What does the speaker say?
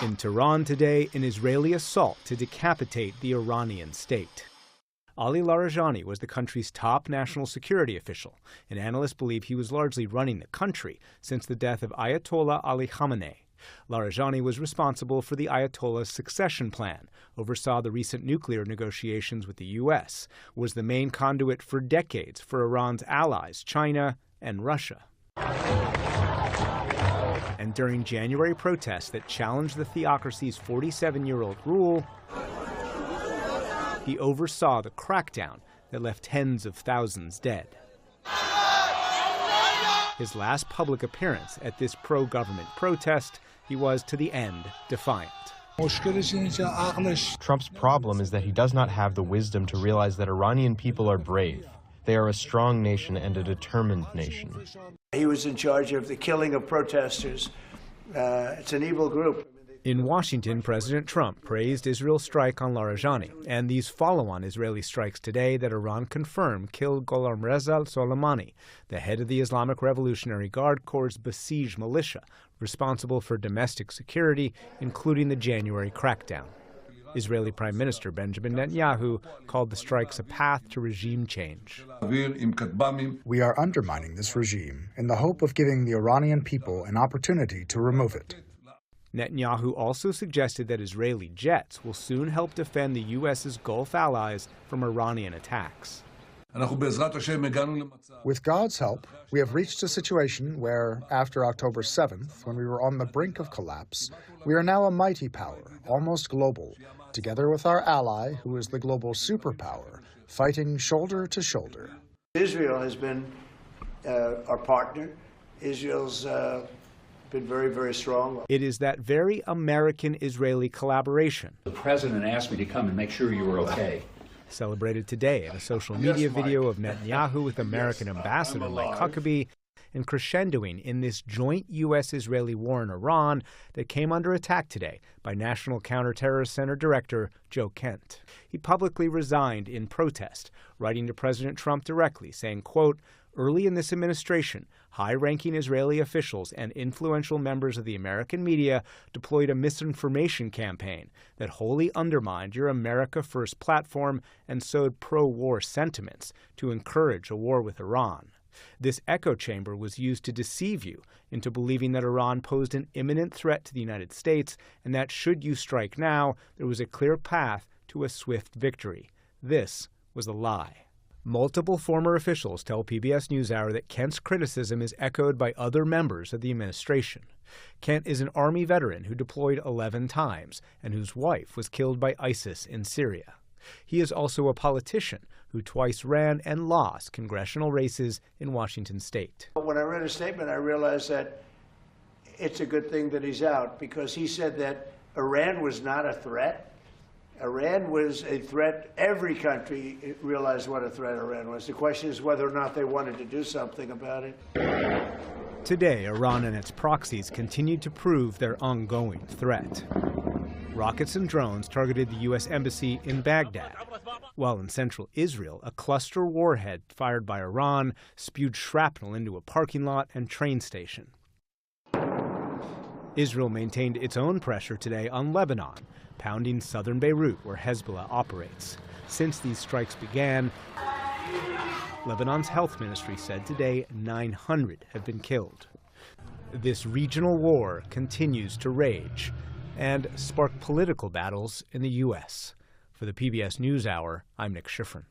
In Tehran today, an Israeli assault to decapitate the Iranian state. Ali Larijani was the country's top national security official, and analysts believe he was largely running the country since the death of Ayatollah Ali Khamenei. Larijani was responsible for the Ayatollah's succession plan, oversaw the recent nuclear negotiations with the U.S., was the main conduit for decades for Iran's allies, China and Russia. And during January protests that challenged the theocracy's 47-year-old rule, he oversaw the crackdown that left tens of thousands dead. His last public appearance at this pro-government protest, he was to the end defiant. Trump's problem is that he does not have the wisdom to realize that Iranian people are brave. They are a strong nation and a determined nation. He was in charge of the killing of protesters. It's an evil group. In Washington, President Trump praised Israel's strike on Larijani and these follow-on Israeli strikes today that Iran confirmed killed Gholam Reza Soleimani, the head of the Islamic Revolutionary Guard Corps' besieged militia, responsible for domestic security, including the January crackdown. Israeli Prime Minister Benjamin Netanyahu called the strikes a path to regime change. We are undermining this regime in the hope of giving the Iranian people an opportunity to remove it. Netanyahu also suggested that Israeli jets will soon help defend the U.S.'s Gulf allies from Iranian attacks. With God's help, we have reached a situation where, after October 7th, when we were on the brink of collapse, we are now a mighty power, almost global, together with our ally, who is the global superpower, fighting shoulder to shoulder. Israel has been our partner. Israel's been very, very strong. It is that very American-Israeli collaboration. The president asked me to come and make sure you were okay. Celebrated today in a social media video of Netanyahu with American Ambassador Mike Huckabee, and crescendoing in this joint U.S.-Israeli war in Iran that came under attack today by National Counterterrorist Center Director Joe Kent. He publicly resigned in protest, writing to President Trump directly, saying, quote, "Early in this administration, high-ranking Israeli officials and influential members of the American media deployed a misinformation campaign that wholly undermined your America First platform and sowed pro-war sentiments to encourage a war with Iran. This echo chamber was used to deceive you into believing that Iran posed an imminent threat to the United States and that should you strike now, there was a clear path to a swift victory. This was a lie." Multiple former officials tell PBS NewsHour that Kent's criticism is echoed by other members of the administration. Kent is an Army veteran who deployed 11 times and whose wife was killed by ISIS in Syria. He is also a politician who twice ran and lost congressional races in Washington state. When I read his statement, I realized that it's a good thing that he's out, because he said that Iran was not a threat. Iran was a threat. Every country realized what a threat Iran was. The question is whether or not they wanted to do something about it. Today, Iran and its proxies continued to prove their ongoing threat. Rockets and drones targeted the U.S. Embassy in Baghdad, while in central Israel, a cluster warhead fired by Iran spewed shrapnel into a parking lot and train station. Israel maintained its own pressure today on Lebanon, pounding southern Beirut, where Hezbollah operates. Since these strikes began, Lebanon's health ministry said today 900 have been killed. This regional war continues to rage and spark political battles in the U.S. For the PBS NewsHour, I'm Nick Schifrin.